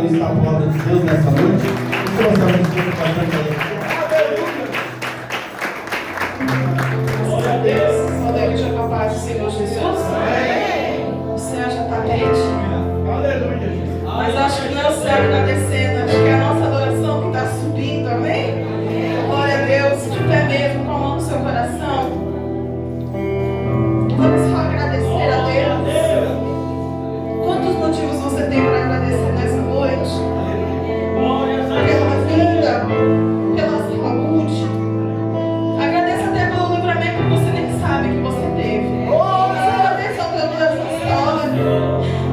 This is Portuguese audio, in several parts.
ministrar a palavra de Deus nessa noite. E começamos com bastante alegria. Glória a Deus. Podemos já com a paz do Senhor Jesus? O céu já está pertinho. Aleluia, Jesus. Mas acho que não é o céu que está descendo, acho que é a nossa adoração que está subindo, amém? Glória a Deus, de pé mesmo, com a mão no seu coração. Vamos só agradecer a Deus. Quantos motivos você tem para agradecer nessa noite? Pela vida, pela saúde. Agradeça até pelo livramento que você nem sabe que você teve. Mas agradeça ao teu Deus na história,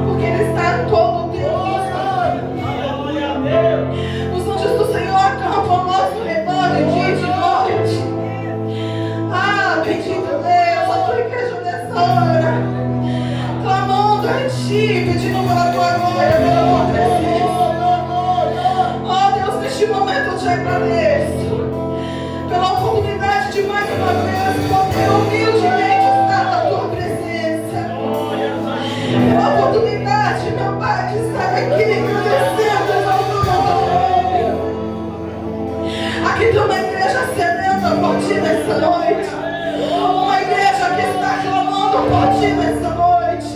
porque Ele está todo o tempo. Os anjos do Senhor acampam ao nosso redor de dia e de noite. Ah, bendito Deus, a tua igreja nessa hora, clamando a Ti, pedindo pela tua glória, pela tua presença. Oh Deus, neste momento eu te agradeço pela oportunidade de mais uma vez poder humildemente estar na tua presença. Pela oportunidade, meu Pai, de estar aqui agradecendo ao teu nome. Aqui tem uma igreja sedenta por Ti nessa noite. Uma igreja que está clamando por Ti nessa noite.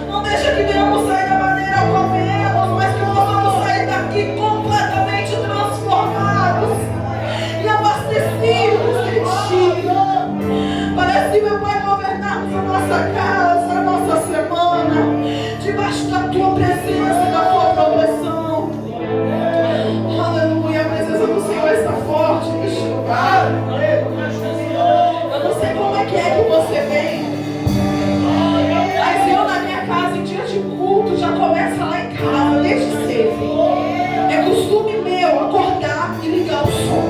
Não deixa que venhamos sair da maneira como viemos, mas que possamos sair daqui completamente transformados e abastecidos de Ti. Parece, meu Pai, governarmos a nossa casa, a nossa semana, debaixo da Tua presença e da Tua proteção. Aleluia, a presença do Senhor está forte neste lugar. Eu não sei como é que você vem, mas eu na minha casa, em dia de culto, já começa lá em casa, desde cedo. É costume meu acordar e ligar o som.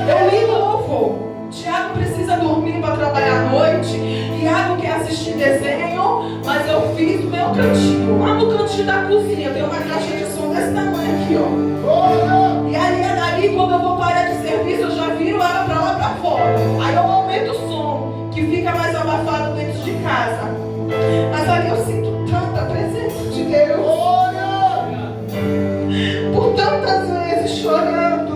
Eu ligo o louvor. Tiago precisa dormir para trabalhar à noite. Iago quer assistir desenho, mas eu fiz o meu cantinho. Lá no cantinho da cozinha tem uma caixa de som desse tamanho aqui, ó. E aí dali, quando eu vou parar de serviço, eu já viro ela para lá para fora. Aí eu aumento o som, que fica mais abafado dentro de casa. Mas ali eu sinto tanta presença de Deus. Por tantas vezes chorando.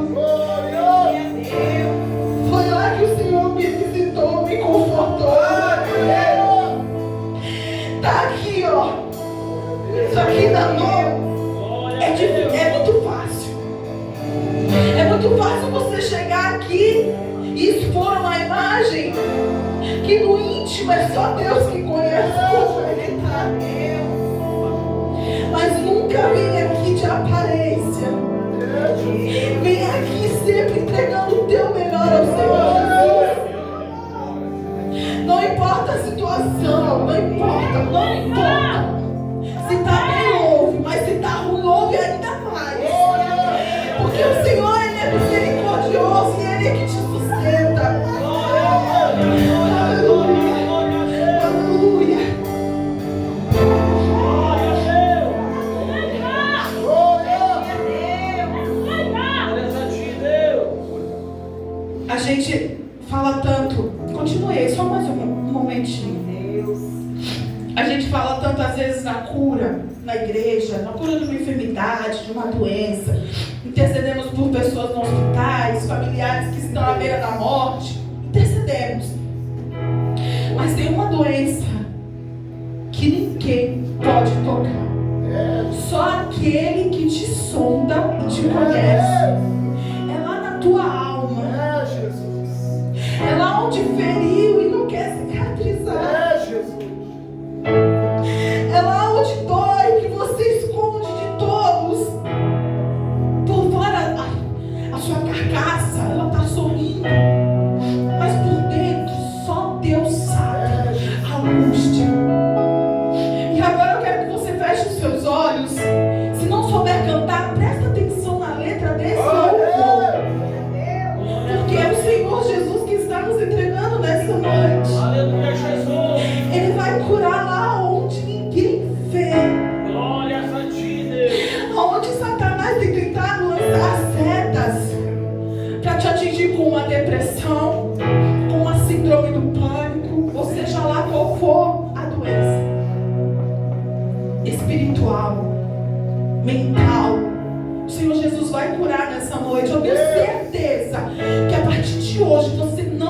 Foi lá que o Senhor me visitou, me confortou. Tá aqui, ó. Isso aqui na mão é muito fácil. É muito fácil você chegar aqui e expor uma imagem que no íntimo é só Deus que conhece como Ele está. Mas nunca vem aqui de aparência. Vem aqui sempre entregando o teu melhor ao Senhor Jesus. Não importa a situação, não importa. Se tá bem, ouve, mas se tá ruim, ouve ainda mais. Porque o Senhor, Ele é misericordioso e Ele é que te sustenta. Aleluia. A gente fala tanto. Continue aí, só mais um momentinho. A gente fala tanto às vezes na cura, na igreja, na cura de uma enfermidade, de uma doença. Intercedemos por pessoas nos hospitais, familiares que estão à beira da morte. Intercedemos. Mas tem uma doença que ninguém pode tocar. Só aquele que te sonda e te conhece. É lá na tua alma. É lá onde feriu e não quer cicatrizar. É lá onde dói, que você esconde de todos. Por fora, a sua carcaça, ela está sorrindo. Mas por dentro, só Deus sabe a angústia. E agora eu quero que você feche os seus olhos. Se não souber cantar, presta atenção na letra desse louvor. Porque é o Senhor Jesus que está nos entregando nessa noite.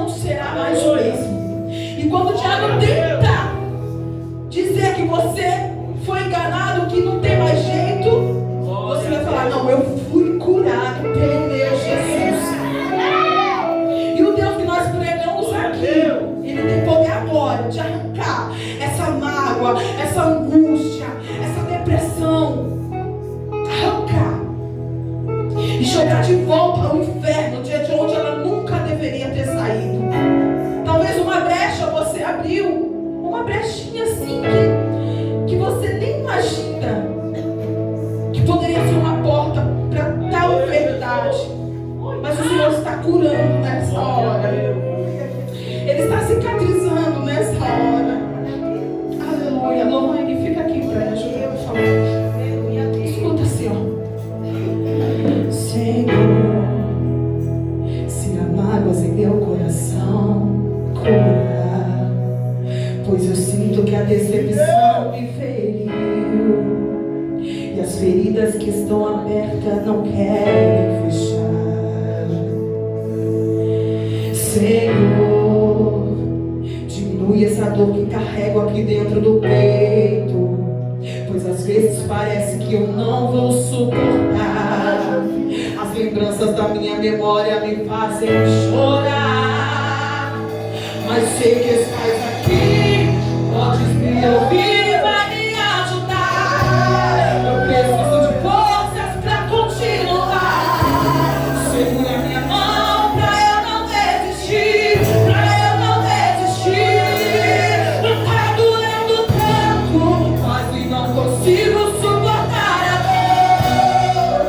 não será mais o mesmo. E quando o diabo tenta dizer que você foi enganado, que não tem mais jeito, você vai falar: não, eu fui curado pelo meu Jesus. E o Deus que nós pregamos aqui, Ele tem poder agora de arrancar essa mágoa, essa angústia, essa depressão, arrancar e jogar de volta ao inferno, de onde ela nunca deveria ter saído. Talvez uma brecha você abriu, uma brechinha assim que você nem imagina que poderia ser uma porta para tal verdade. Mas o Senhor está curando nessa hora. Ele está cicatrizando nessa hora. Aleluia. Lohane, fica aqui para me ajudar, por favor. Escuta, Senhor. Senhor, se há mágoas em meu coração, cura, pois eu sinto que a decepção me feriu e as feridas que estão abertas não querem fechar. Senhor, diminui essa dor que carrego aqui dentro do peito, pois às vezes parece que eu não vou suportar. As lembranças da minha memória me fazem chorar, mas sei que estás aqui, podes me ouvir e vai me ajudar. Eu preciso de forças para continuar. Segura minha mão pra eu não desistir, Tá doendo tanto, quase não consigo suportar a dor.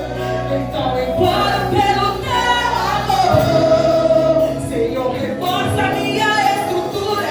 Então imploro pelo teu amor, Senhor, reforça minha estrutura.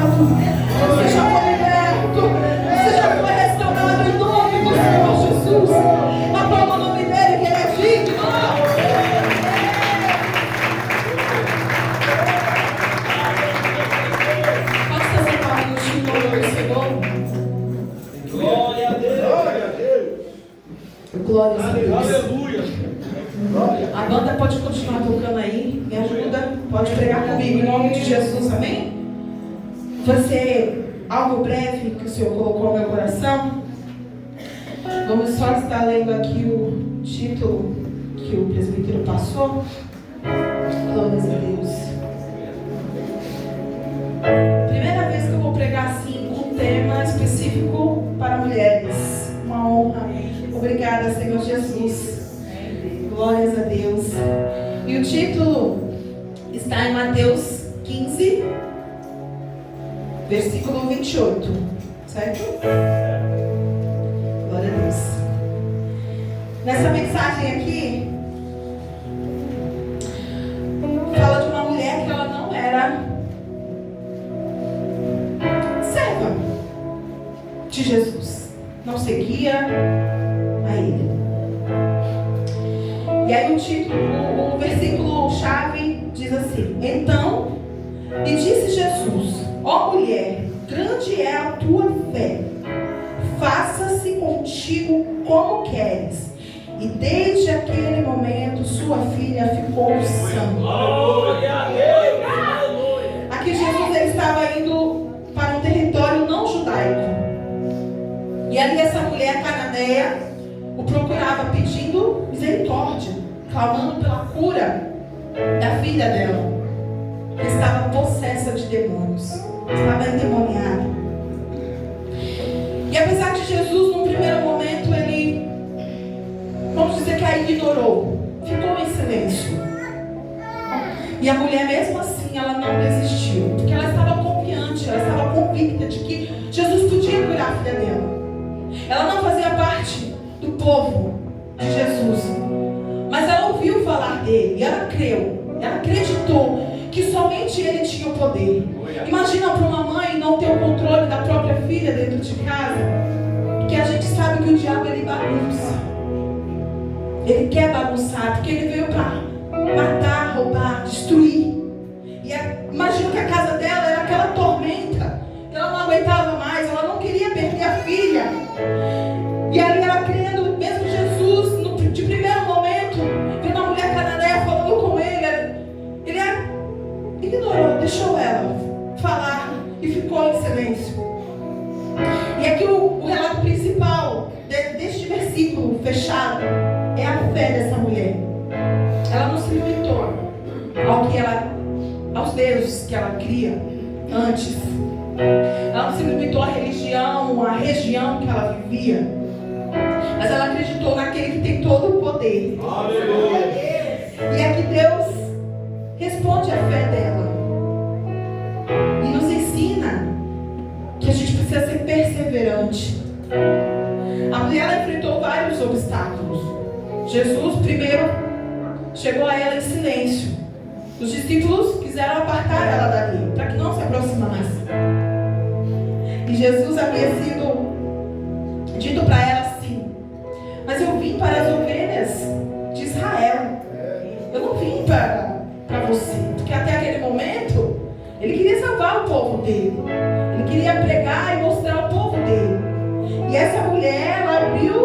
curado, você já foi liberto, você já foi restaurado em nome do Senhor Jesus. Aplauda o nome dele, que ele é digno. Faça essa parte no nome do Senhor. Glória a Deus. Glória a Deus. Glória a Deus. Aleluia. A banda pode continuar tocando aí, me ajuda, pode pregar comigo em nome de Jesus, amém? Vai ser algo breve que o Senhor colocou no meu coração. Vamos só estar lendo aqui o título que o presbítero passou. Glórias a Deus. Primeira vez que eu vou pregar assim, com um tema específico para mulheres. Uma honra. Obrigada, Senhor Jesus. Glórias a Deus. E o título está em Mateus 15, versículo 28. Certo? Glória a Deus. Nessa mensagem aqui, fala de uma mulher que ela não era serva de Jesus. Não seguia a ele. E aí o título, o versículo-chave diz assim: Então, e disse Jesus: Ó mulher, grande é a tua fé, faça-se contigo como queres. E desde aquele momento sua filha ficou sã. Glória a Deus. Aqui Jesus ele estava indo para um território não judaico. E ali essa mulher cananeia o procurava pedindo misericórdia, clamando pela cura da filha dela, que estava possessa de demônios, estava endemoniada. E apesar de Jesus, num primeiro momento, ele, vamos dizer que a ignorou, ficou em silêncio. E a mulher, mesmo assim, ela não desistiu, porque ela estava confiante, ela estava convicta de que Jesus podia curar a filha dela. Ela não fazia parte do povo de Jesus, mas ela ouviu falar dele e ela creu, ela acreditou que somente ele tinha o poder. Imagina para uma mãe não ter o controle da própria filha dentro de casa, porque a gente sabe que o diabo ele bagunça, ele quer bagunçar, porque ele veio para matar, roubar, destruir. E imagina que a casa dela era aquela tormenta, ela não aguentava mais, ela não queria perder a filha. E ali ela crendo, mesmo Jesus, de primeiro momento, vendo a mulher cananeia falando com ele, ele ignorou, deixou ela falar e ficou em silêncio. E aqui o relato principal deste versículo fechado é a fé dessa mulher. Ela não se limitou aos deuses que ela cria antes. Ela não se limitou à religião, à região que ela vivia, mas ela acreditou naquele que tem todo o poder. Aleluia. E é que Deus responde à fé dela e nos ensina que a gente precisa ser perseverante. A mulher enfrentou vários obstáculos. Jesus primeiro chegou a ela em silêncio. Os discípulos quiseram apartar ela dali, para que não se aproximasse. E Jesus havia sido dito para ela assim: mas eu vim para as ovelhas de Israel. Eu não vim para você. Porque até aquele momento, ele queria salvar o povo dele. Ele queria pregar e mostrar o povo dele. E essa mulher, ela abriu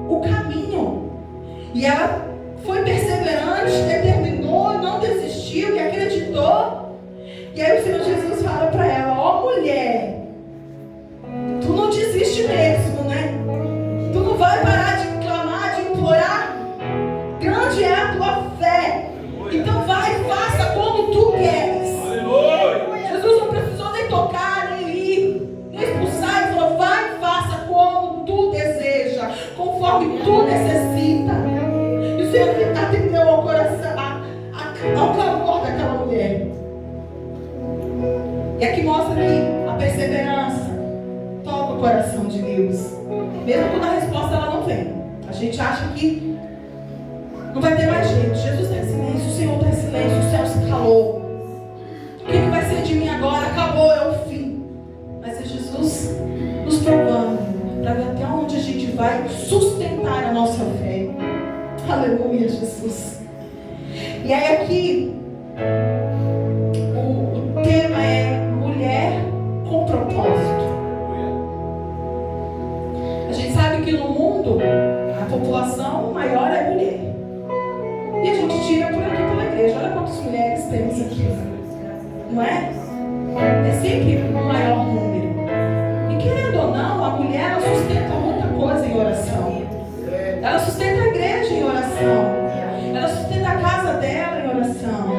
o caminho. E ela foi perseverante, determinou, não desistiu e acreditou. E aí o Senhor Jesus fala para ela: ó mulher, tu não desiste mesmo, né? Tu não vai parar de clamar, de implorar. Grande é a tua fé. Então vai, faça como tu queres. Jesus não precisou nem tocar, nem ir, nem expulsar. Ele falou: vai, faça como tu deseja, conforme tu necessita. E o Senhor atendeu ao coração, ao clamor daquela mulher. E aqui mostra que a perseverança toca o coração de Deus, mesmo quando a resposta ela não vem. A gente acha que não vai ter mais jeito. Jesus está em silêncio, o Senhor está em silêncio, o céu se calou. O que vai ser de mim agora? Acabou, é o fim. sustentar a nossa fé. Aleluia, Jesus. E aí aqui o tema é mulher com propósito. A gente sabe que no mundo a população maior é mulher. E a gente tira por aqui pela igreja. Olha quantas mulheres temos aqui. Não é? É sempre o maior número. E querendo ou não, a mulher ela sustenta muita coisa em oração. Ela sustenta a igreja em oração. Ela sustenta a casa dela em oração.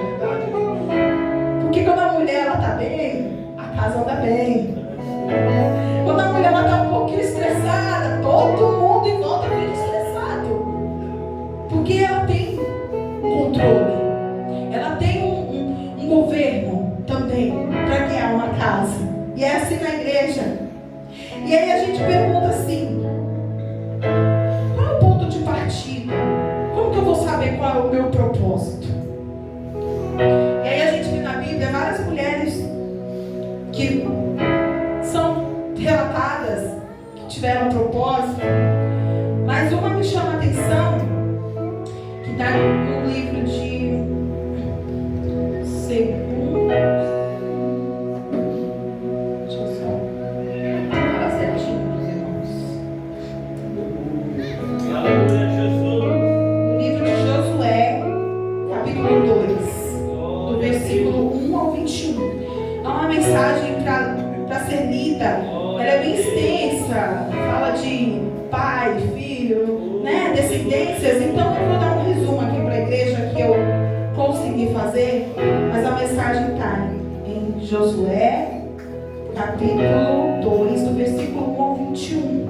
Porque quando a mulher ela está bem, a casa anda bem. Quando a mulher está um pouquinho estressada, todo mundo em volta fica estressado. Porque ela tem um controle. Ela tem um governo também para guiar uma casa. E é assim na igreja. E aí a gente pergunta assim: qual é o ponto de partida? Como que eu vou saber qual é o meu propósito? E aí a gente vê na Bíblia várias mulheres que são relatadas que tiveram propósito, mas uma me chama a atenção, que está no livro de Segundo. Deixa eu só falar certinho para os irmãos. No livro de Josué, capítulo 2, do versículo 1 ao 21. É uma mensagem para ser lida. Ela é bem extensa, fala de pai, filho, né, descendências. Então eu vou dar um resumo aqui para a igreja que eu consegui fazer, mas a mensagem está em Josué, capítulo 2, do versículo 1 ao 21.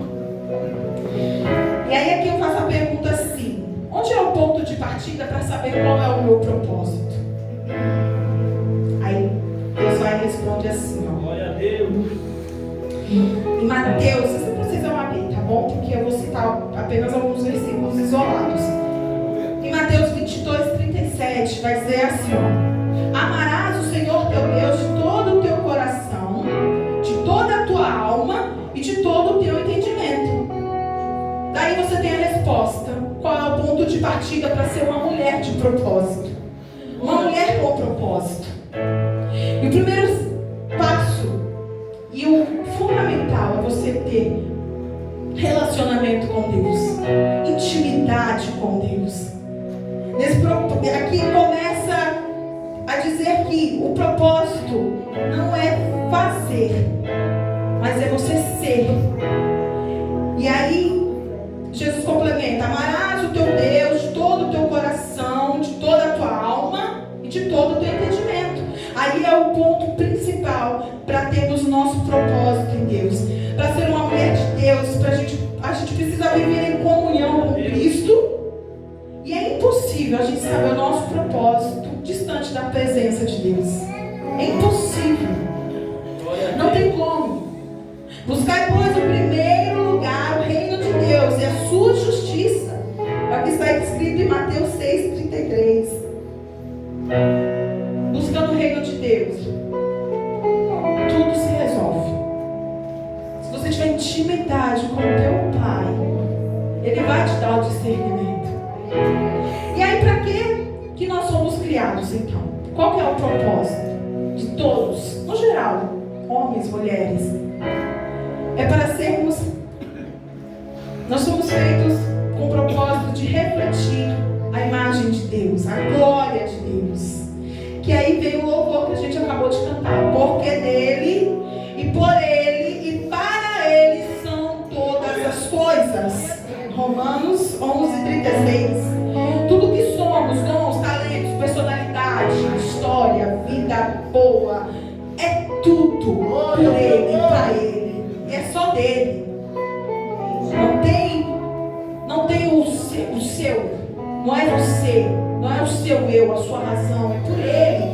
E aí aqui eu faço a pergunta assim: onde é o ponto de partida para saber qual é o meu propósito? Aí Deus vai e responde assim, ó. Glória a Deus. Em Mateus, vocês não precisam abrir, tá bom? Porque eu vou citar apenas alguns versículos isolados. Em Mateus 22, 37, vai dizer assim, ó: amarás o Senhor teu Deus de todo o teu coração, de toda a tua alma e de todo o teu entendimento. Daí você tem a resposta. Qual é o ponto de partida para ser uma mulher de propósito? Uma mulher com propósito. E o primeiro passo e o fundamental é você ter relacionamento com Deus, intimidade com Deus. Aqui começa a dizer que o propósito não é fazer, mas é você ser. E aí Jesus complementa: amarás o teu Deus de todo o teu coração, de toda a tua alma e de todo o teu entendimento. Aí é o ponto principal para termos o nosso propósito em Deus. Para ser uma mulher de Deus, a gente precisa viver em comunhão com Cristo. E é impossível a gente saber o nosso propósito distante da presença de Deus. É impossível. Não tem como. Buscai, pois, em primeiro lugar o reino de Deus e a sua justiça. Aqui está escrito em Mateus 6,33. Buscando o reino de Deus, tudo se resolve. Se você tiver intimidade com o teu Pai, Ele vai te dar o discernimento. E aí, para que nós somos criados, então? Qual que é o propósito de todos, no geral, homens, mulheres? É para sermos... Nós somos feitos com o propósito de refletir a imagem de Deus, a glória de Deus. Que aí vem o louvor que a gente acabou de cantar. Porque dele, e por ele, e para ele são todas as coisas. Romanos 11:36. Tudo que somos, dons, talentos, personalidade, história, vida boa, é tudo por ele e para ele. E é só dele. Não tem o seu. Não é você. Não é o seu eu, a sua razão. É por ele.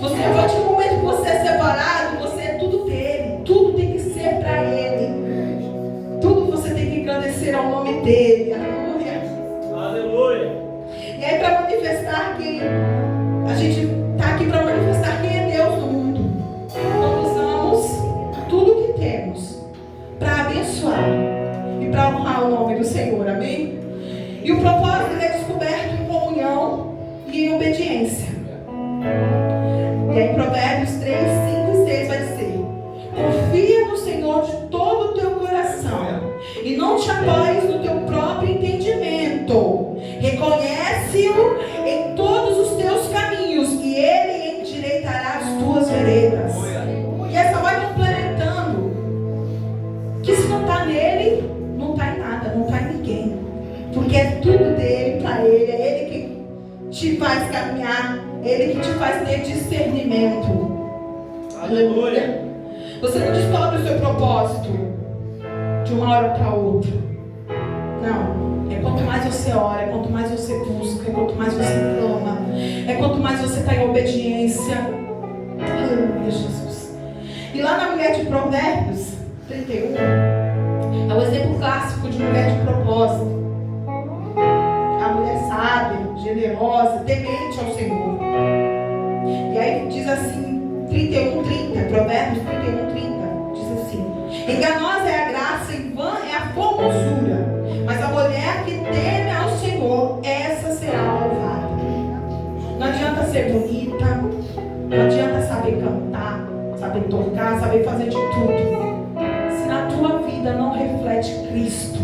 Você, a partir do momento que você é separado, você é tudo dele. Tudo tem que ser para ele. Tudo você tem que engrandecer ao nome dele. Aleluia. Aleluia. E aí, para manifestar que a gente está aqui para manifestar quem é Deus no mundo. Nós usamos tudo que temos para abençoar e para honrar o nome do Senhor, amém? E o propósito é descoberto em comunhão e em obediência. E aí Provérbios 3, 5 e 6 vai dizer: confia no Senhor de todo o teu coração e não te apoies no teu próprio entendimento. Reconhece-o em todos os teus caminhos e Ele endireitará as tuas veredas. E essa vai complementando que se não está nele, não está em nada, não está em ninguém. Porque é tudo dele, para ele, é ele que te faz caminhar, ele que te faz ter discernimento. Aleluia. Você não descobre o seu propósito de uma hora para outra. Não. É quanto mais você ora, é quanto mais você busca, é quanto mais você clama, é quanto mais você está em obediência. Aleluia, Jesus. E lá na mulher de Provérbios 31, é o exemplo clássico de mulher de propósito. A mulher sábia, generosa, temente ao Senhor. E aí diz assim, 31:30, Provérbios 31:30, diz assim: enganosa é a graça e vã é a formosura, mas a mulher que teme ao Senhor, essa será louvada. Não adianta ser bonita, não adianta saber cantar, saber tocar, saber fazer de tudo, se na tua vida não reflete Cristo,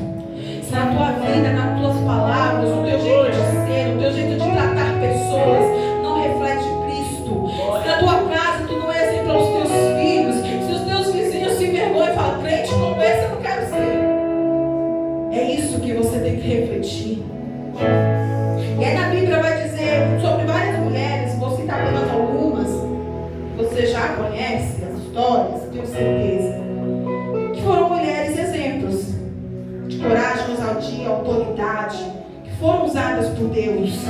se na tua vida, nas tuas palavras, o teu jeito de ser, o teu jeito de tratar pessoas não reflete Cristo, se na tua casa tu não é exemplo aos teus filhos, se os teus vizinhos se envergonham e falam: crente como esse eu não quero ser. É isso que você tem que refletir. E aí na Bíblia vai dizer sobre várias mulheres, vou citar apenas algumas, você já conhece as histórias, tenho certeza, que foram mulheres exemplos de coragem, ousadia, autoridade, que foram usadas por Deus.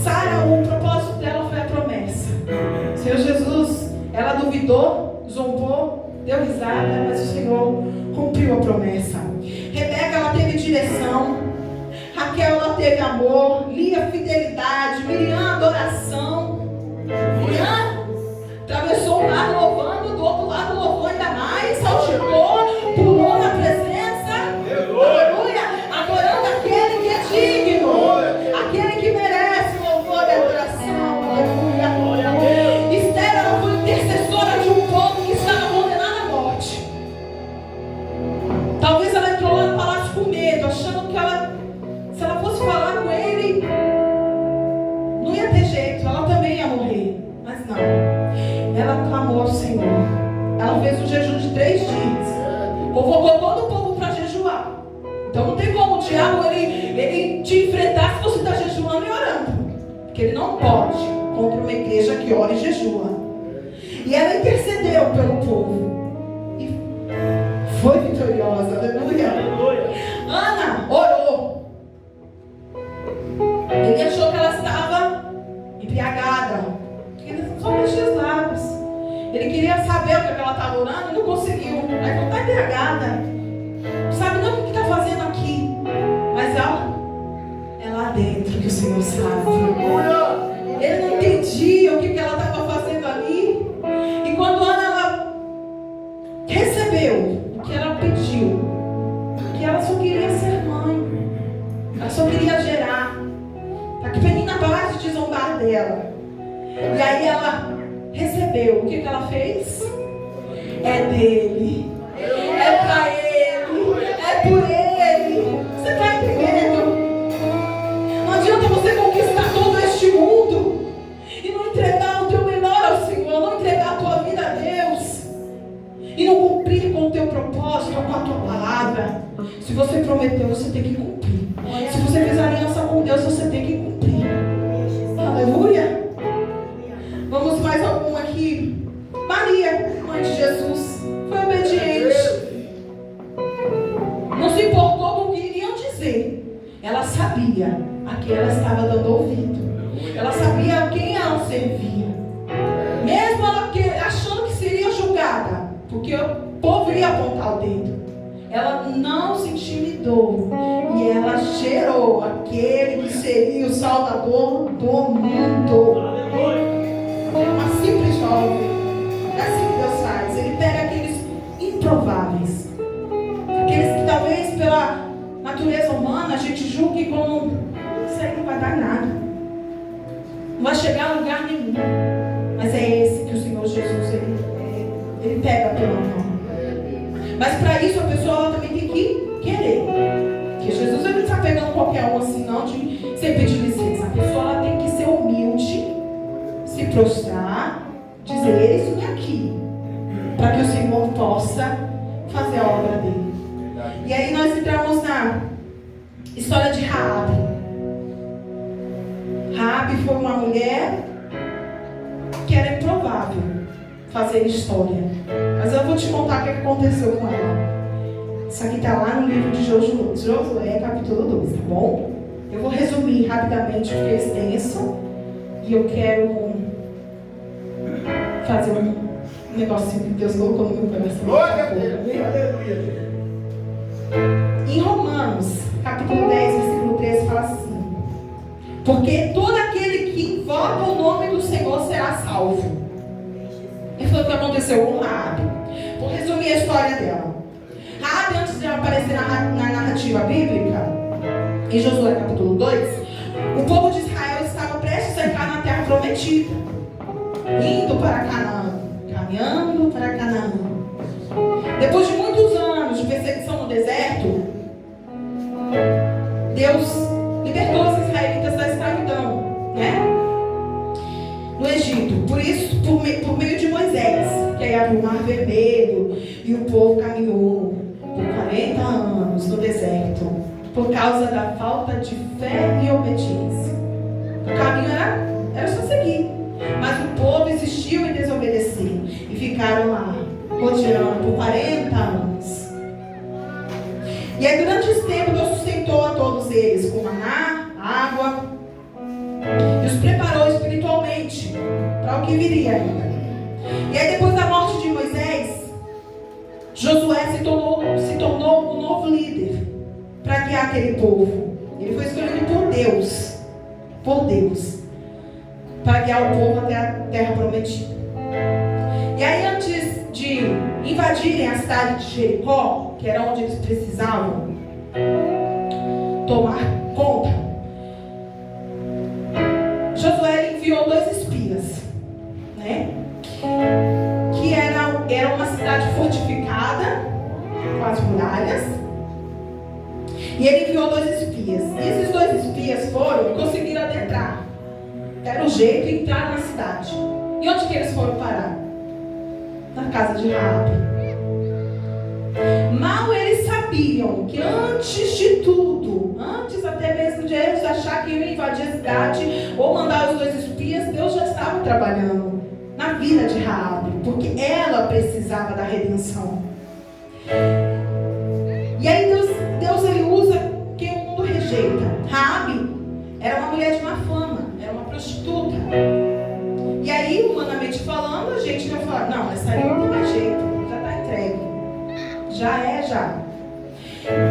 Sara, o propósito dela foi a promessa. Senhor Jesus, ela duvidou, zombou, deu risada, mas o Senhor cumpriu a promessa. Rebeca, ela teve direção. Raquel, ela teve amor. Lia, fidelidade. Miriam, adoração. Miriam atravessou o mar louvando, do outro lado louvou ainda mais, saltitou, pulou na presença. Aleluia! Adorando aquele que é digno, aquele que merece louvor e adoração. Aleluia! Esther, ela foi intercessora de um povo que estava condenado à morte. Talvez ela entrou lá no palácio com medo, achando que se ela fosse falar com ele, não ia ter jeito, ela também ia morrer. Mas não, ela clamou ao Senhor. Ela fez um jejum de 3 dias, convocou todo o povo para jejuar. Então não tem como o diabo ele te enfrentar se você está jejuando e orando, porque ele não pode contra uma igreja que ora e jejua. E ela intercedeu pelo povo e foi vitoriosa. Aleluia. Ana orou. Ele achou que ela estava embriagada, ele só mexia os lábios. Ele queria saber o que ela estava orando e não conseguiu. Aí não está embriagada, não sabe não o que está fazendo aqui, mas é lá dentro que o Senhor sabe. Ele não entendia o que ela estava fazendo ali. E quando Ana ela recebeu o que ela pediu, que ela só queria ser mãe, ela só queria gerar, para que Penina pare de zombar dela. E aí ela recebeu. O que ela fez? É dele, é para ele, é por ele. Você está entendendo? Não adianta você conquistar todo este mundo e não entregar o teu melhor ao Senhor, não entregar a tua vida a Deus e não cumprir com o teu propósito, com a tua palavra. Se você prometeu, você tem que cumprir. Se você fez aliança com Deus, você tem que cumprir. Aleluia. Vamos mais alguma aqui. Maria, mãe de Jesus, foi obediente. Não se importou com o que iriam dizer. Ela sabia a quem ela estava dando ouvido. Ela sabia a quem ela servia. Mesmo ela achando que seria julgada, porque o povo ia apontar o dedo, ela não se intimidou. E ela gerou aquele que seria o Salvador do mundo. Uma simples jovem. É assim que Deus faz. Ele pega aqueles improváveis, aqueles que talvez pela natureza humana, a gente julga que como isso aí não vai dar nada. Não vai chegar a lugar nenhum. Mas é esse que o Senhor Jesus, ele pega pela mão. Mas para isso a pessoa também tem que querer. Porque Jesus ele não está pegando qualquer um assim não, de sem pedir licença. A pessoa ela tem que ser humilde, se prostrar, dizer isso e aqui. Para que o Senhor possa fazer a obra dele. E aí nós entramos na história de Raabe. Raabe foi uma mulher que era improvável fazer história. Mas eu vou te contar o que aconteceu com ela. Isso aqui está lá no livro de Josué, capítulo 2, tá bom? Eu vou resumir rapidamente porque é extenso. E eu quero fazer um negocinho que Deus colocou no meu coração. Glória a Deus, aleluia. Em Romanos, capítulo 10, versículo 13, fala assim: porque todo aquele que invoca o nome do Senhor será salvo. E foi o que aconteceu com Raabe. Vou resumir a história dela. Raabe, antes de aparecer na narrativa bíblica, em Josué capítulo 2, o povo de Israel estava prestes a entrar na terra prometida, indo para Canaã, caminhando para Canaã. Depois de muitos anos de perseguição no deserto, Deus libertou os israelitas da escravidão, né? No Egito. Por isso, por meio de Moisés, que aí abriu o Mar Vermelho e o povo caminhou por 40 anos no deserto, por causa da falta de fé e obediência. O caminho era só seguir, mas o povo insistiu em desobedecer e ficaram lá rodeando por 40 anos. E aí durante esse tempo Deus sustentou a todos eles com maná, água, e os preparou espiritualmente para o que viria ainda. E aí depois da morte de Moisés, Josué se tornou um novo líder para guiar aquele povo. Ele foi escolhido por Deus, para guiar o povo até a terra prometida. E aí antes de invadirem a cidade de Jericó, que era onde eles precisavam tomar conta, Josué enviou 2 espias, né? Que era uma cidade fortificada com as muralhas. E ele enviou 2 espias. E esses 2 espias foram e conseguiram adentrar. Deram um jeito e entraram na cidade. E onde que eles foram parar? Na casa de Raabe. Mal eles sabiam que antes de tudo, antes até mesmo de eles achar que iam invadir a cidade ou mandar os 2 espias, Deus já estava trabalhando na vida de Raabe, porque ela precisava da redenção. E aí Deus ele usa quem o mundo rejeita. Raabe era uma mulher de má fama, era uma prostituta. E aí, humanamente falando, a gente vai falar: não, essa aí não tem mais jeito, já está entregue. Já.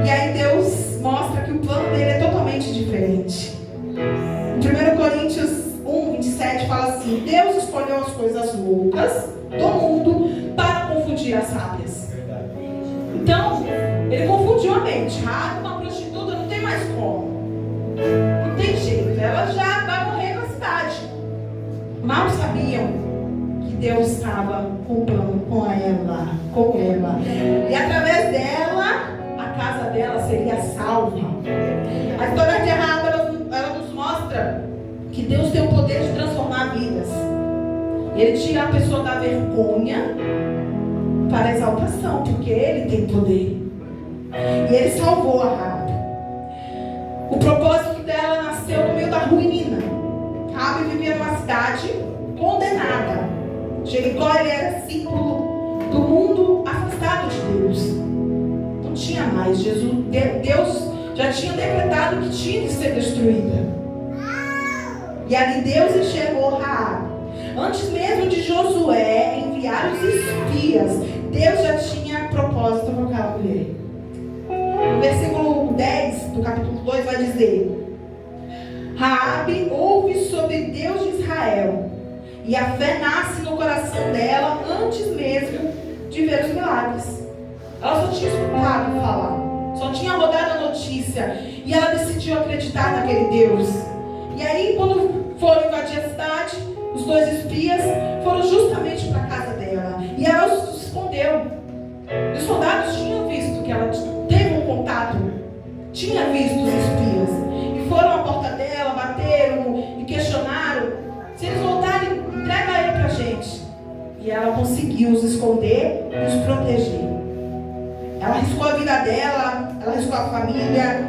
E aí Deus mostra que o plano dele é totalmente diferente. Em 1 Coríntios 1, 27 fala assim: Deus escolheu as coisas loucas do mundo para confundir as sábias. Então, ele confundiu a mente. Uma prostituta não tem mais como. Não tem jeito, ela já vai morrer na cidade. Mal sabiam que Deus estava com um plano com ela. E através dela, a casa dela seria salva. A história de Raabe, ela nos mostra que Deus tem o poder de transformar vidas. Ele tira a pessoa da vergonha para a exaltação, porque Ele tem poder. E Ele salvou a Raabe. O propósito dela nasceu no meio da ruína. Raabe vivia numa cidade condenada. Jericó era símbolo do mundo afastado de Deus. Não tinha mais. Deus já tinha decretado que tinha que ser destruída. E ali Deus enxergou Raabe. Antes mesmo de Josué enviar os espias, Deus já tinha propósito com aquela mulher. No versículo 10 do capítulo 2 vai dizer: Raabe ouve sobre Deus de Israel, e a fé nasce no coração dela antes mesmo de ver os milagres. Ela só tinha escutado falar Só tinha rodado a notícia. E ela decidiu acreditar naquele Deus. E aí, quando foram invadir a cidade, os 2 espias foram justamente para a casa dela. E ela se escondeu. E os soldados tinham visto que ela teve um contato. Tinha visto os espias. E foram à porta dela, bateram e questionaram. Se eles voltarem, entrega ele para a gente. E ela conseguiu os esconder e os proteger. Ela arriscou a vida dela, ela arriscou a família.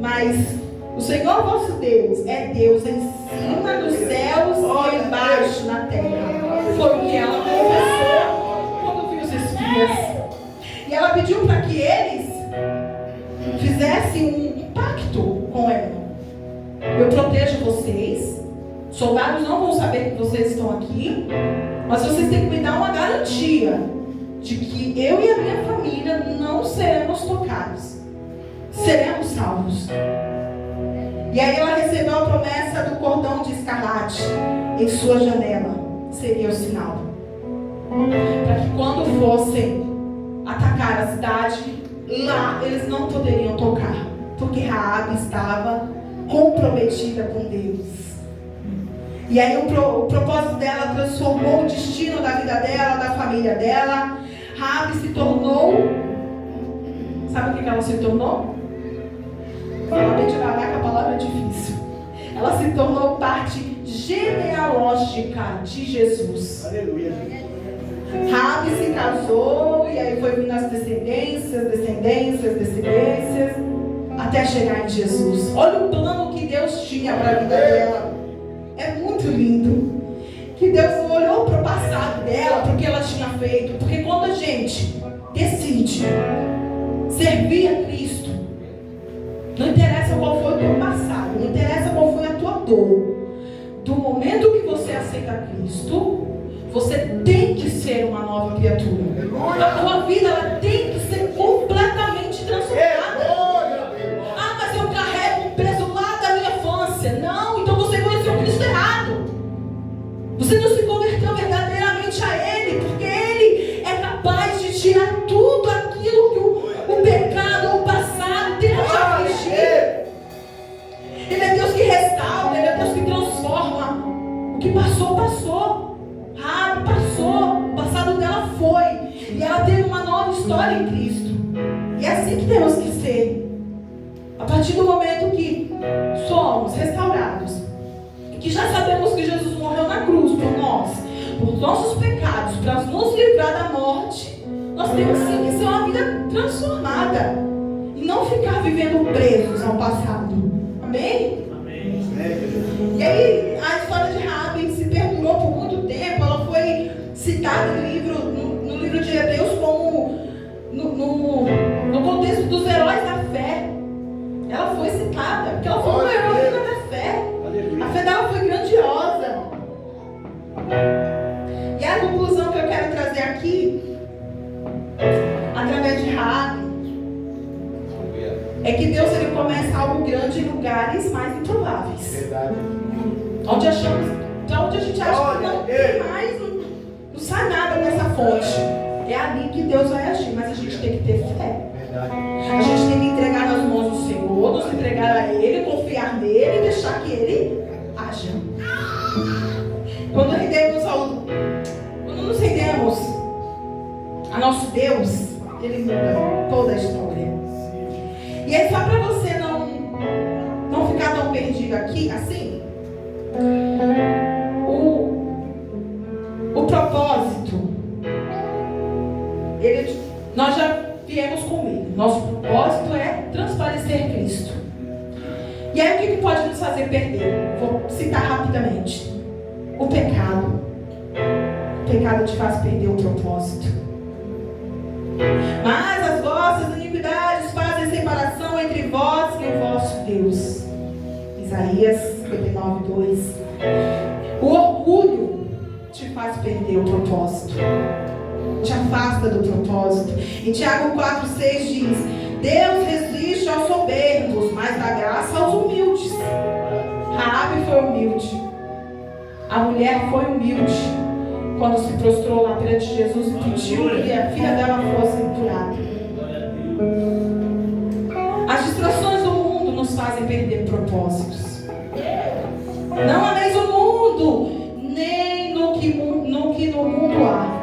Mas o Senhor vosso Deus é Deus em cima dos céus e embaixo na terra. Foi o que ela confessou quando viu os espias. E ela pediu para que eles fizessem um pacto com ela. Eu protejo vocês. Soldados não vão saber que vocês estão aqui. Mas vocês têm que me dar uma garantia de que eu e a minha família não seremos tocados. Seremos salvos. E aí ela recebeu a promessa do cordão de escarlate em sua janela. Seria o sinal. Para que quando fossem atacar a cidade, lá eles não poderiam tocar. Porque Raabe estava comprometida com Deus. E aí o propósito dela transformou o destino da vida dela, da família dela. Raabe se tornou... Sabe o que ela se tornou? Fala bem devagar que a palavra é difícil. Ela se tornou parte genealógica de Jesus. Aleluia. Raabe se casou e aí foi vindo as descendências, até chegar em Jesus. Olha o plano que Deus tinha para a vida dela. É muito lindo. Que Deus olhou para o passado dela, para o que ela tinha feito. Porque quando a gente decide servir a Cristo, não interessa qual foi o teu passado, não interessa qual foi a tua dor. Do momento que você aceita Cristo, você tem que ser uma nova criatura. A tua vida ela tem que ser completamente transformada. Ah, mas eu carrego um peso lá da minha infância. Não, então você conheceu Cristo errado. Você não se converteu verdadeiramente a Ele, porque Ele é capaz de tirar tudo aquilo que o pecado ou o passado tenta te afligir. Ele é Deus que restaura, Ele é Deus que transforma. O que passou, passou. Raabe passou, o passado dela foi. E ela teve uma nova história em Cristo. E é assim que temos que ser. A partir do momento que somos restaurados, que já sabemos que Jesus morreu na cruz por nossos pecados, para nos livrar da morte, nós temos sim que ser uma vida transformada e não ficar vivendo presos ao passado. Amém? Amém. E aí a história de Raabe se perdurou por muito tempo. Ela foi citada no livro de Hebreus como no contexto dos heróis da fé. Ela foi citada porque ela foi uma heroína da fé. A fé dela foi grandiosa. E a conclusão que eu quero trazer aqui, através de Raabe, é que Deus ele começa algo grande em lugares mais improváveis. Verdade. Onde a gente acha que não tem mais, não sai nada dessa fonte. É ali que Deus vai agir, mas a gente tem que ter fé. Verdade. A gente tem que entregar nas mãos do Senhor, nos entregar a Ele, confiar nele e deixar que Ele haja. Quando nos rendemos a nosso Deus, Ele muda toda a história. E é só para você não ficar tão perdido aqui, assim. O propósito, nós já viemos com ele. Nosso propósito é transparecer Cristo. E aí o que pode nos fazer perder? Vou citar rapidamente. O pecado. O pecado te faz perder o propósito. Mas as vossas iniquidades fazem separação entre vós e o vosso Deus. Isaías 59:2. O orgulho te faz perder o propósito. Te afasta do propósito. Em Tiago 4:6 diz: Deus resiste aos soberbos, mas dá graça aos humildes. Raabe foi humilde. A mulher foi humilde quando se prostrou lá perante Jesus e pediu que a filha dela fosse curada. perder propósitos. Não ameis o mundo, nem no que no mundo há.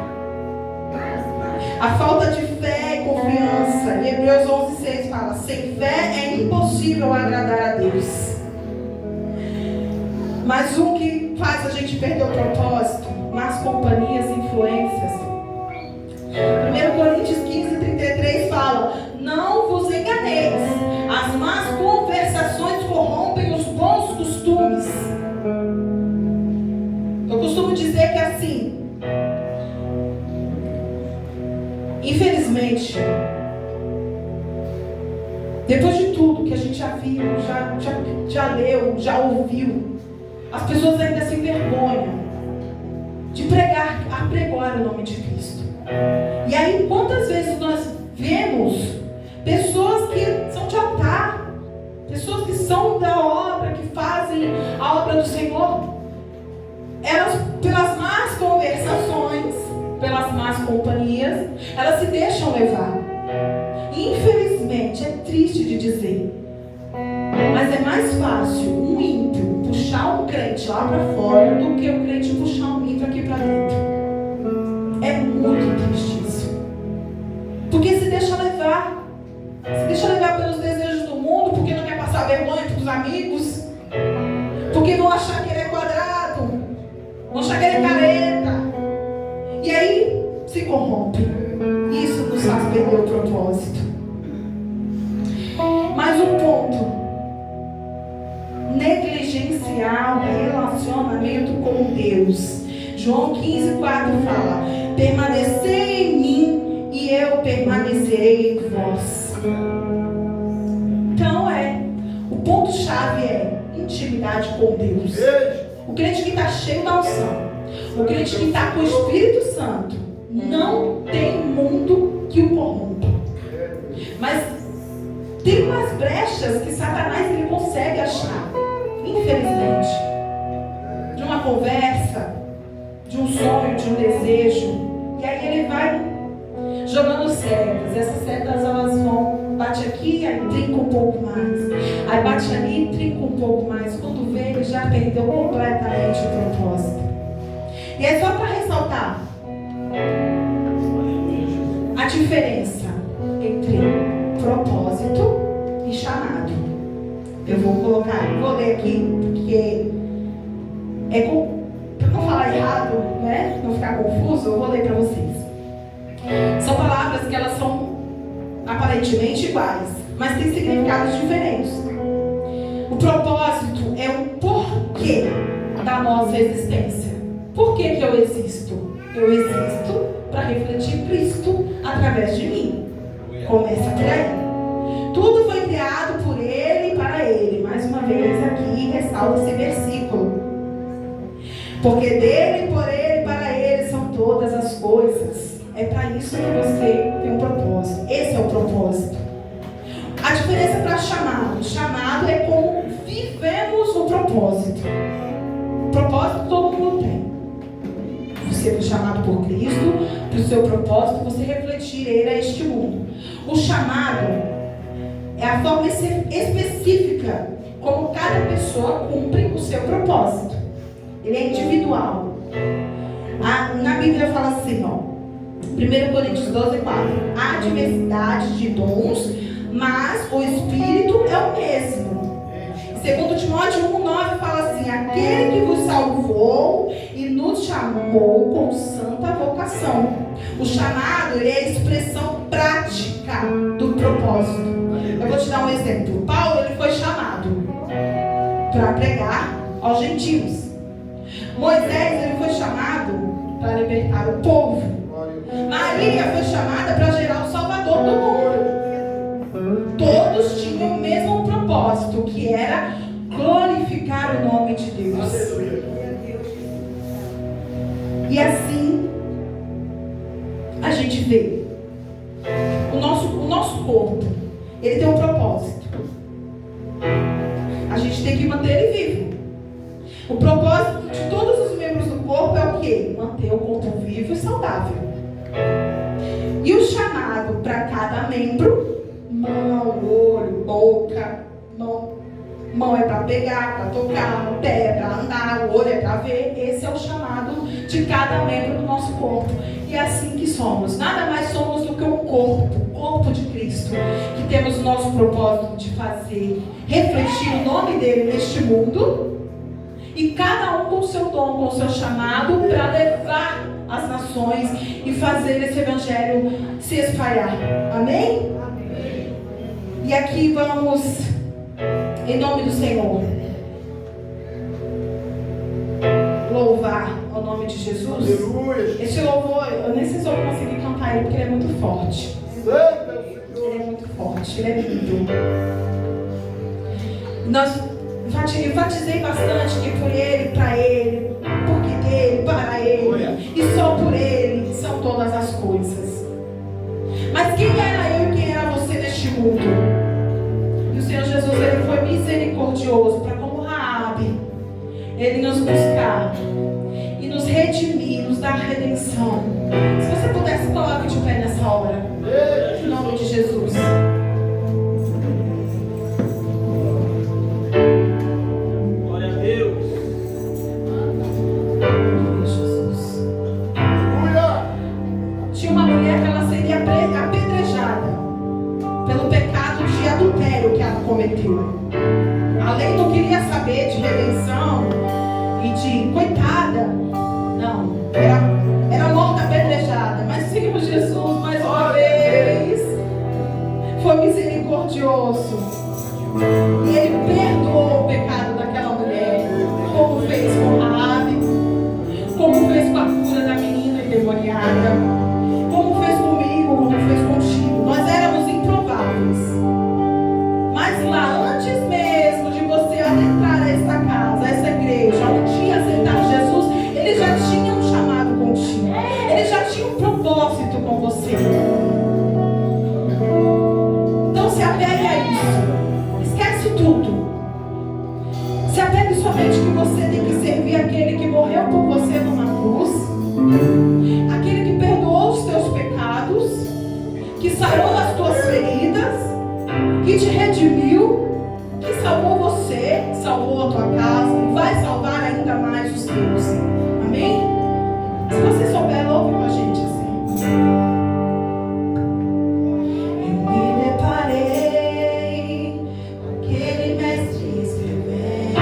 A falta de fé e confiança. Em Hebreus 11:6 fala: sem fé é impossível agradar a Deus. Mas o que faz a gente perder o propósito? Más companhias e influências. 1 Coríntios 15:33 fala: não vos enganeis, as más conversações corrompem os bons costumes. Eu costumo dizer que assim, infelizmente, depois de tudo que a gente já viu, já leu, já ouviu, as pessoas ainda se envergonham de apregoar o nome de Cristo. E aí, quantas vezes nós vemos pessoas que são de altar, pessoas que são da obra, que fazem a obra do Senhor, elas, pelas más conversações, pelas más companhias, elas se deixam levar. Infelizmente, é triste de dizer, mas é mais fácil um ímpio puxar um crente lá para fora do que o crente puxar um ímpio aqui para dentro. É muito triste isso, porque se deixa levar pelos desejos do mundo, porque não quer passar vergonha para os amigos, porque vão achar que ele é quadrado, vão achar que ele é careta, e aí se corrompe. Isso nos faz perder o propósito. Mais um ponto: negligenciar o relacionamento com Deus. João 15:4 fala: permanecei em mim e eu permanecerei em vós. Então o ponto-chave é intimidade com Deus. O crente que está cheio da unção, o crente que está com o Espírito Santo, não tem mundo que o corrompa. Mas tem umas brechas que Satanás ele consegue achar, infelizmente, de uma conversa, de um sonho, de um desejo, e aí ele vai jogando setas. Essas setas elas vão, bate aqui, aí trinca um pouco mais, aí bate ali, trinca um pouco mais. Quando vê, ele já perdeu completamente o propósito. E é só para ressaltar a diferença entre propósito e chamado. Eu vou ler aqui, porque para não falar errado, né? Não ficar confuso, eu vou ler para vocês. São palavras que elas são aparentemente iguais, mas têm significados diferentes. O propósito é o porquê da nossa existência. Por que eu existo? Eu existo para refletir Cristo através de mim. Começa por aí. Tudo foi criado por Ele e para Ele. Mais uma vez aqui ressalta esse versículo. Porque dele, por Ele e para Ele são todas as coisas. É para isso que você tem um propósito. Esse é o propósito. A diferença para chamado. Chamado é como vivemos o propósito. O propósito todo mundo tem. Você foi chamado por Cristo, para o seu propósito, você refletir Ele a este mundo. O chamado é a forma específica como cada pessoa cumpre o seu propósito. Ele é individual. Na Bíblia fala assim, 1 Coríntios 12:4. Há diversidade de dons, mas o Espírito é o mesmo. 2 Timóteo 1:9 fala assim: aquele que vos salvou e nos chamou com santa vocação. O chamado ele é a expressão prática do propósito. Eu vou te dar um exemplo. Paulo ele foi chamado para pregar aos gentios. Moisés ele foi chamado para libertar o povo. Maria foi chamada para gerar o Salvador do mundo. Todos tinham o mesmo propósito, que era glorificar o nome de Deus. E assim a gente vê o nosso corpo, ele tem um propósito. A gente tem que manter ele vivo. O propósito de todos os membros do corpo é o quê? Manter o corpo vivo e saudável. E o chamado para cada membro, mão, olho, boca, mão é para pegar, para tocar, o pé é para andar, o olho é para ver. Esse é o chamado de cada membro do nosso corpo. E é assim que somos. Nada mais somos do que um corpo, o corpo de Cristo, que temos o nosso propósito de fazer, refletir o nome dele neste mundo, e cada um com o seu dom, com o seu chamado, para levar as nações e fazer esse evangelho se espalhar. Amém? Amém. E aqui vamos, em nome do Senhor, louvar ao nome de Jesus. Aleluia. Esse louvor, eu nem sei se eu vou conseguir cantar ele, porque ele é muito forte. Ele é muito forte, ele é lindo. Nós enfatizei bastante que por ele, para ele, porque dele, para ele, e só por ele são todas as coisas. Mas quem era eu e quem era você neste mundo? E o Senhor Jesus, ele foi misericordioso para, como Raabe, ele nos buscar e nos redimir, nos dar redenção. Se você pudesse, coloque de pé nessa hora, em nome de Jesus. Glória a Deus. Jesus. Tinha uma mulher que ela seria apedrejada pelo pecado de adultério que ela cometeu. Além não queria saber de redenção e de coitada, não, era morta apedrejada. Mas o Senhor Jesus, mais uma vez, foi misericordioso e ele perdoou o pecado daquela mulher, como fez com Raabe, como fez com a cura da menina endemoniada, como fez comigo, como fez contigo. Nós éramos improváveis, mas lá antes mesmo de você adentrar a esta casa, a essa igreja, onde aceitar Jesus, ele já tinha um chamado contigo, ele já tinha um propósito com você. Então se apegue a isso, esquece tudo, se apegue somente que você tem que servir aquele que morreu por você numa cruz, aquele que perdoou os teus pecados, que sarou as tuas feridas, que te redimiu, que salvou você, salvou a tua casa e vai salvar ainda mais os teus. Amém? Se você souber, louve com a gente assim. Eu me deparei com aquele mestre escrevendo.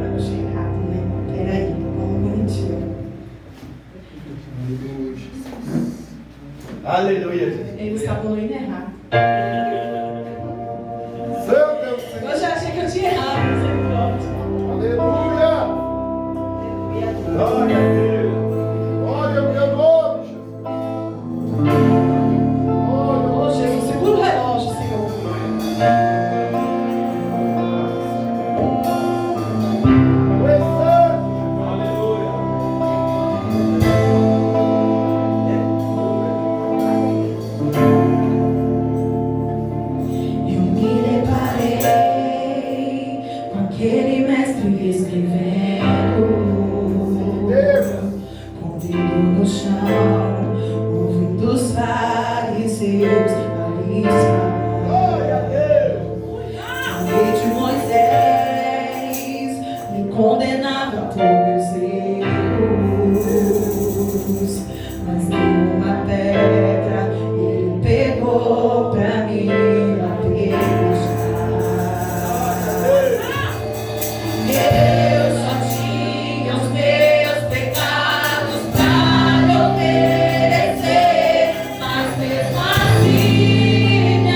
Eu achei errado, né? Peraí, vamos mentir. Aleluia, Jesus. Eles estavam indo errado. Santo Senhor. Eu já achei que eu tinha errado, não sei pronto. Aleluia. Glória a Deus. Glória ao teu nome, Jesus. Ô Jesus, segura o relógio, Senhor. Tu és santo. Aleluia. Eu me deparei com aquele mestre escrevendo, com o dedo no chão, ouvindo os fariseus Glória a Deus. a lei de Moisés me condenava por meus erros, mas nenhuma pedra ele pegou pra me apedrejar. Eu só tinha os meus pecados pra me oferecer, mas mesmo assim me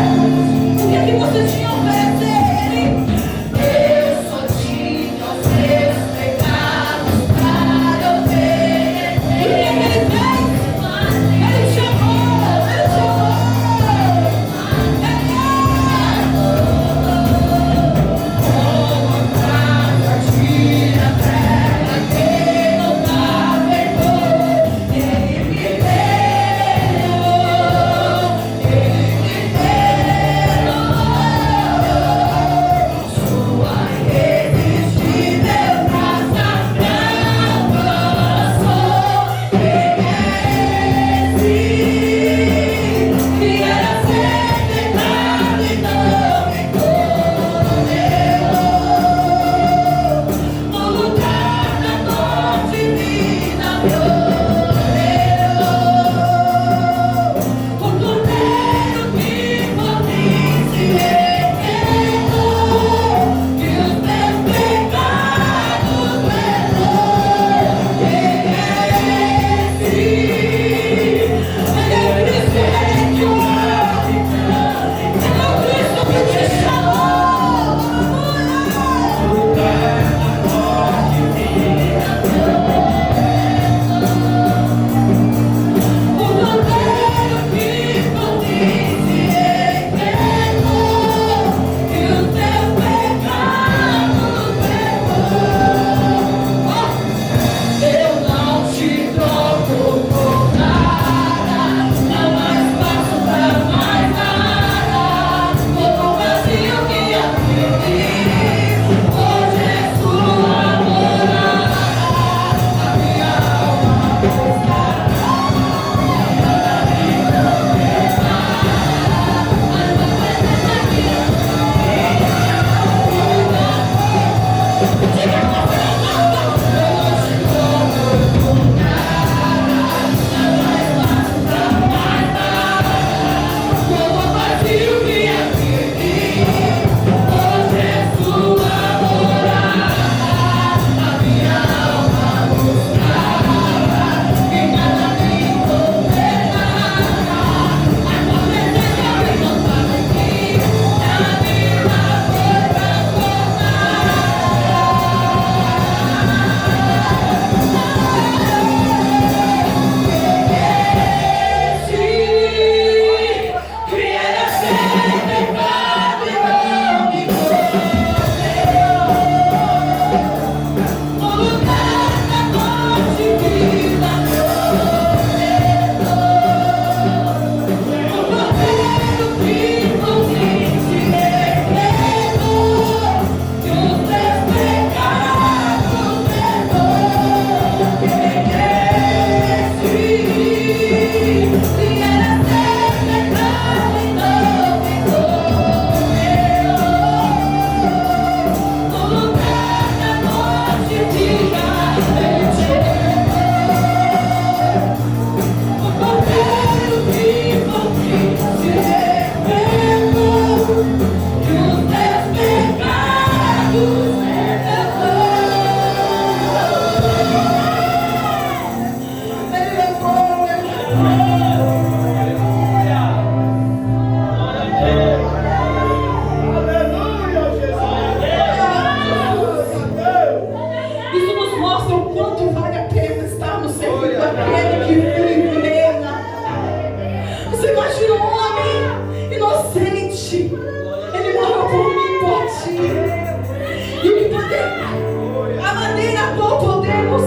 O que é que você tinha a oferecer a Ele? Eu só tinha os meus pecados para oferecer. E o que é que Ele fez? Ele te amou, Ele te amou. A maneira qual podemos